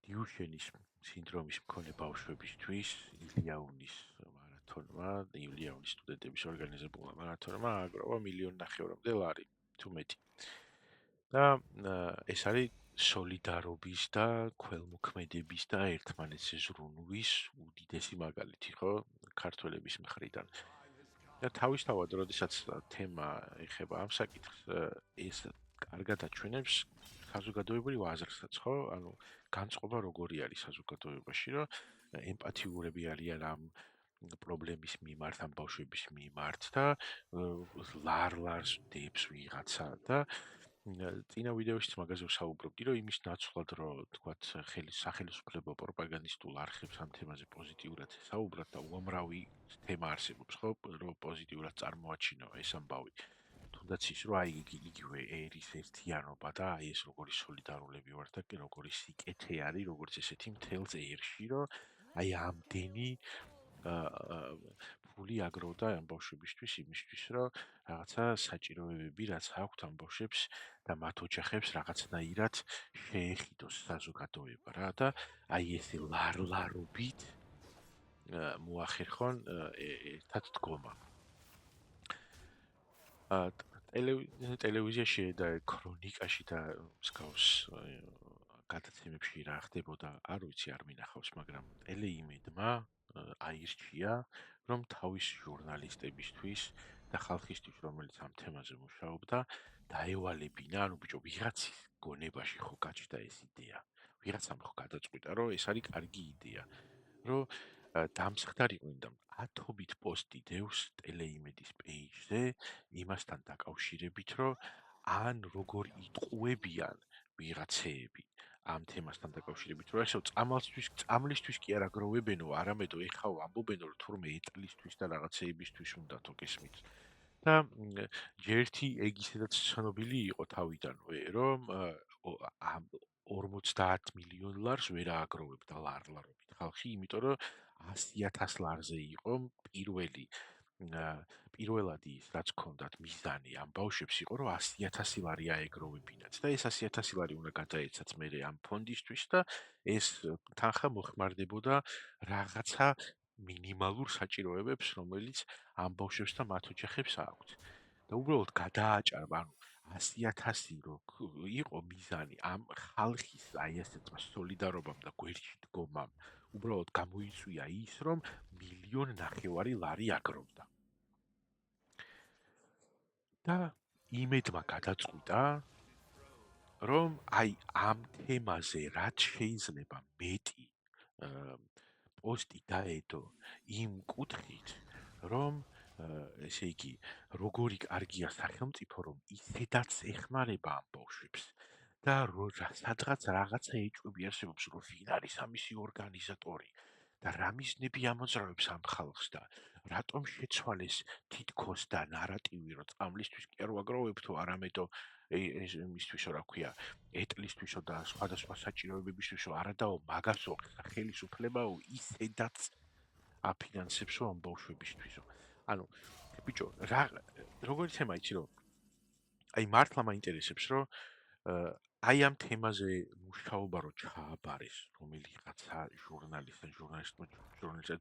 დიუშენის სინდრომის მქონე ბავშვებისთვის ილიაუნის მარათონმა, ილიაუნის სტუდენტების ორგანიზებულმა მარათონმა აგროვა 1,500,000 ლარი თუ მეტი. და ეს არის სოლიდარობის და ქველმოქმედების და ერთმანეთს ზრუნვის უდიდესი მაგალითი, ხო, ქართველების მხრიდან. და თავისთავად, როდესაც თემა ეხება ამ საკითხს, ეს კარგად აჩვენებს საზოგადოებრივ აზრსაც, ხო? ანუ განწყობა როგორი არის საზოგადოებაში, რომ ემპათიურები არიან ამ პრობლემის მიმართ, ამ ბავშვების მიმართ და ლარ-ლარს დებს ვიღაცა და წინა ვიდეოშიც მაგაზე ვსაუბრობდი, რომ იმის ნაცვლად, რომ თქვათ სახელმწიფო პროპაგანდისტულ არხებს ამ თემაზე პოზიტიურად საუბრობთ და უამრავი თემა არსებობს, ხო, რომ პოზიტიურად წარმოაჩინო ეს ამბავი. თუნდაც ის, რომ აი იგივე ერის ერთიანობა და აი ეს როგორი სოლიდარულები ვართ და როგორი სიკეთე არის, როგორც ესეთი მთელს ერში, რომ აი ამდენი ფული აგროვდა ამ ბავშვებისთვის იმისთვის, რომ რაღაცა საჭიროებები, რაც აქვთ ამ ბავშვებს და მათ ოჯახებს რაღაცნაირად შეეხიდოს საზოგადოება რა და აი ეს ლარ-ლარობით მოახერხონ ერთად დგომა. ტელევიზიაში და ქრონიკაში და მსგავს გადაცემებში რა ხდებოდა, არ ვიცი, არ მინახავს, მაგრამ ტელეიმედმა აირჩია, რომ თავის ჟურნალისტებისთვის და ხალხისთვის, რომელიც ამ თემაზე მუშაობდა, დაევალებინა, ანუ ბიჭო, ვიღაცის გონებაში ხო გაჩნდა ეს იდეა. ვიღაცამ ხო გადაწყვიტა, რომ ეს არის კარგი იდეა, რომ დამსხდარიყვნენ და ათობით პოსტი დევს ტელეიმედის პეიჯზე იმასთან დაკავშირებით, რომ ან როგორ იტყუებიან ვიღაცეები ამ თემასთან დაკავშირებით, რომ ესო წამლისთვის კი არ აგროვებენო, არამედ ეხავ ამბობენ, რომ თურმე ეტლისთვის და რაღაცეებისთვის უნდათო გესმით. და ჯერთი ეგისედაც ცნობილი იყო თავიდანვე, რომ 50 მილიონ ლარს ვერ ააგროვებდა ლარლარობით ხალხი, იმიტომ რომ 100,000 ლარზე იყო პირველადი ის, რაც ჰქონდათ მიზანი ამ ბავშვებს იყო, რომ 100,000 ლარი აეგროვებინათ და ეს 100,000 ლარი უნდა გადაეცათ მერე ამ ფონდისთვის და ეს თანხა მოხმარდებოდა რაღაცა მინიმალურ საჭიროებებს, რომელიც ამ ბავშვებს და მათ ოჯახებს აქვთ. და უბრალოდ გადააჭარბა, ანუ 100,000 რო იყო მიზანი ამ ხალხის აი ესეთმა სოლიდარობამ და გვერდში დგომამ, უბრალოდ გამოიწვია ის, რომ 1,500,000 ლარი აგროვდა. და იმედმა გადაწყვიტა, რომ აი ამ თემაზე რაც შეიძლება მეტი პოსტი დაედო იმ კუთხით, რომ ესე იგი, როგორი კარგია სახელმწიფო, რომ ისედაც ეხმარება ამ ბავშვებს და სადღაც რაღაცა ეჭვები არსებობს, რომ ვინ არის ამისი ორგანიზატორი და რა მიზნები ამოძრავებს ამ ხალხს და რატომ შეცვალეს თითქოს და ნარატივი, რომ წამლისთვის კი არ ვაგროვებთო, არამედო იმისთვისო, რა ქვია, ეტლისთვისო და სხვადასხვა საჭიროებებისთვისო, არადაო მაგასო ხელისუფლებაო ისედაც აფინანსებსო ამ ბავშვებისთვისო. ანუ ბიჭო, როგორი თემა იცი, რომ აი მართლა მაინტერესებს, რომ აი ამ თემაზე მუშაობა რო ჩააბარეს რომელიღაცა ჟურნალისტად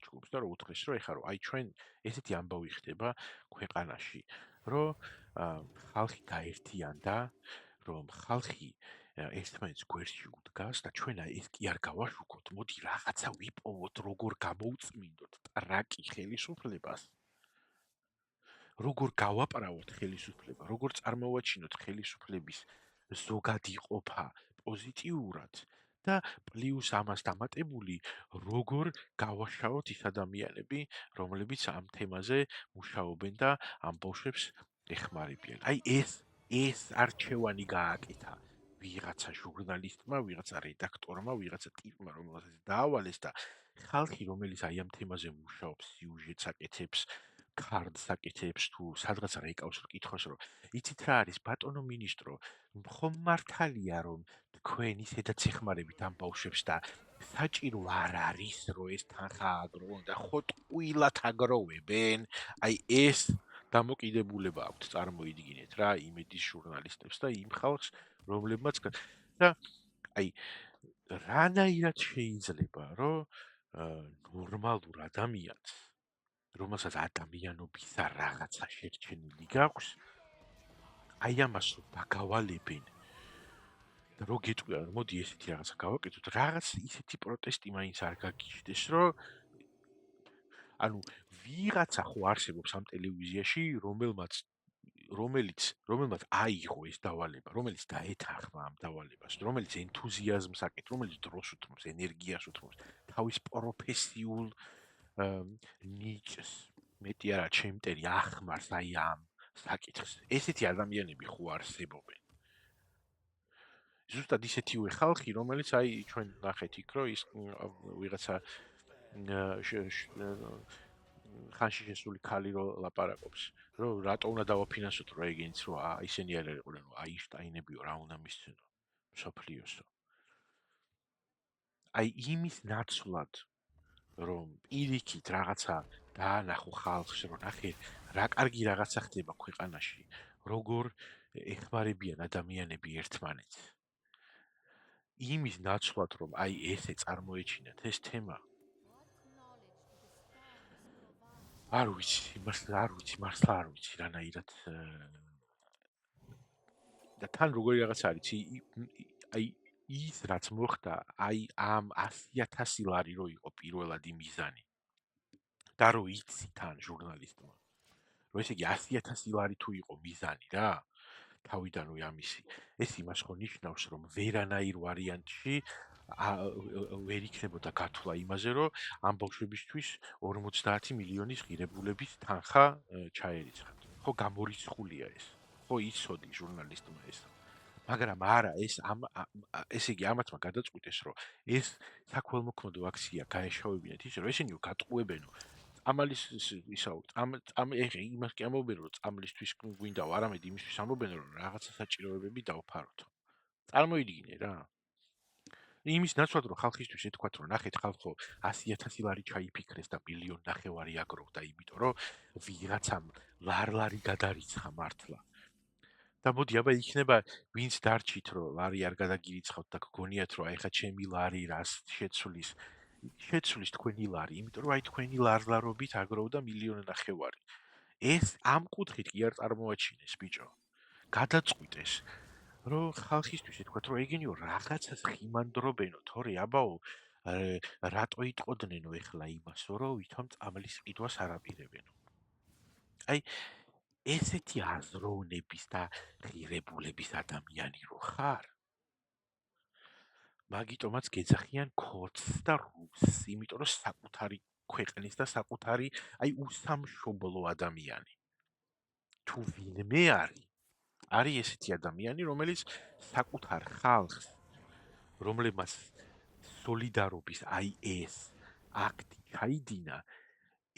ჯგუფს და რო უთხრეს, რომ ეხლა რომ აი ჩვენ ესეთი ამბავი ხდება ქვეყანაში, რომ ხალხი გაერთიანდა, რომ ხალხი ერთმანეთს გვერდში უდგას და ჩვენ ეს კი არ გავაშუქოთ, მოდი რაღაცა ვიპოვოთ, როგორ გამოუწმინდოთ ტრაკი ხელისუფლებას. როგორ გავაправოთ ხელისუფლება, როგორ წარმოვაჩინოთ ხელისუფლების ზოგადი ყოფა პოზიტიურად და პლუს ამას დამატებული, როგორ გავაშავოთ ის ადამიანები, რომლებიც ამ თემაზე მუშაობენ და ამ ბავშვებს ეხმარებიან. აი ეს არჩევანი გააკეთა ვიღაცა ჟურნალისტმა, ვიღაცა რედაქტორმა, ვიღაცა ტიპმა, რომელსაც დაავალეს და ხალხი, რომელიც აი ამ თემაზე მუშაობს, სიუჟეტს აკეთებს, ქარდს აკეთებს თუ სადღაც რეკავს რკითხოს, რომ იცით რა არის ბატონო მინისტრო, ხომ მართალია რომ თქვენ ისედაც ეხმარებით ამ ბავშვებს და საჭირო არ არის რომ ეს თანხა აგროვონ და ხო ტყუილად აგროვებენ, აი ეს დამოკიდებულება აქვთ, წარმოიდგინეთ რა იმედის ჟურნალისტებს და იმ ხალხს, რომლებმაც და აი რანაირად შეიძლება, რომ ნორმალურ ადამიანს, რომელსაც ადამიანობისა რაღაცა შერჩენილი გაქვს, აი ამას დაგავალებენ და რო გეტყვია, რომ მოდი ესეთი რაღაცა გავაკეთოთ, რაღაც ისეთი პროტესტი მაინც არ გაგიჩნდეს, რომ ანუ ვიღაცა ხო არსებობს ამ ტელევიზიაში, რომელმაც აიღო ეს დავალება, რომელიც დაეთანხმა ამ დავალებას, რომელიც ენთუზიაზმს აკეთებს, რომელიც დროს უთმობს, ენერგიას უთმობს, თავის პროფესიულ ნიჭს, მეტი არა, ჩემტერი ახმარს აი ამ საკითხს. ესეთი ადამიანები ხო არსებობენ. ზუსტად ისეთივე ხალხი, რომელიც აი ჩვენ ნახეთ იქ, რომ ის ვიღაცა ხანში შესული ქალი რო ლაპარაკობს, რომ რატო უნდა დავაფინანსოთ რა ეგენიც რო ისინი არ არიყვნენ, აინშტაინებიო რა უნდა მისცენო მსოფლიოსო. აი იმის ნაცვლად, რომ პირიქით რაღაცა დაანახო ხალხს, რომ ნახე რა კარგი რაღაცა ხდება ქვეყანაში, როგორ ეხმარებიან ადამიანები ერთმანეთს. იმის ნაცვლად, რომ აი ესე წარმოეჩინათ ეს თემა. არ ვიცი, მართლა არ ვიცი რანაირად და თან როგორი რაღაც არის, აი ის რაც მოხდა, აი ამ 100,000 ლარი რო იყო პირველადი მიზანი. და რო იცი თან ჟურნალისტმა, რომ ესე იგი 100,000 ლარი თუ იყო მიზანი რა, თავიდან რო ამისი, ეს იმას ხო ნიშნავს, რომ ვერანაირ ვარიანტში ვერ იქნებოდა გათვლა იმაზე, რომ ამ ბავშვებისთვის 50 მილიონის ღირებულების თანხა ჩაერიცხათ. ხო გამორიცხულია ეს. ხო იცოდი ჟურნალისტმა ეს. მაგრამ არა, ესე იგი ამათმა გადაწყვიტეს, რომ ეს საქველმოქმედო აქცია გაეშავებინათ ისე, რომ ესენი გატყუებენო წამალის ისაუბრეთ. ეხა იმას კი ამბობენ, რომ წამლისთვის გვინდა, არამედ იმისთვის ამბობენ, რომ რაღაცა საჭიროებები დავფაროთ. წარმოიდგინე რა. იმის ნაცვლად, რომ ხალხისთვის ეთქვათ, რომ ნახეთ ხალხო 100,000 ლარი ჩაიფიქრეს და 1,5 მილიონი აგროვდა, იმიტომ რომ ვიღაცამ ლარი გადარიცხა მართლა. და მოდი აბა იქნება ვინც დარჩით რომ ლარი არ გადაგირიცხავთ და გგონიათ რომ აი ხა ჩემი ლარი რას შეცვლის თქვენი ლარი, იმიტომ რომ აი თქვენი ლარლარობით აგროვდა 1,5 მილიონი. ეს ამ კუთხით კი არ წარმოაჩინეს ბიჭო. გადაწყვიტეს რომ ხალხისთვის ეთქვათ რომ ეგენიო რაღაცას ხიმანდრობენო, თორე აბაო რატო იტყოდნენ ეხლა იმასო რომ ვითომ წამლის ყიდვას არაპირებენო. აი ესეთი აზროვნების და ღირებულების ადამიანი რო ხარ, მაგიტომაც გეძახიან ქორცს და რუსს, იმიტომ რომ საკუთარი ქვეყნის და საკუთარი აი უსამშობლო ადამიანი. თუ ვინმე არის ესეთი ადამიანი, რომელიც საკუთარ ხალხს, რომლებმაც სოლიდარობის აი ეს აქტი ჩაიდინა,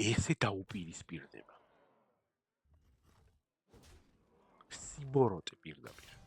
ესე დაუპირისპირდება. სიბოროტე პირდაპირ.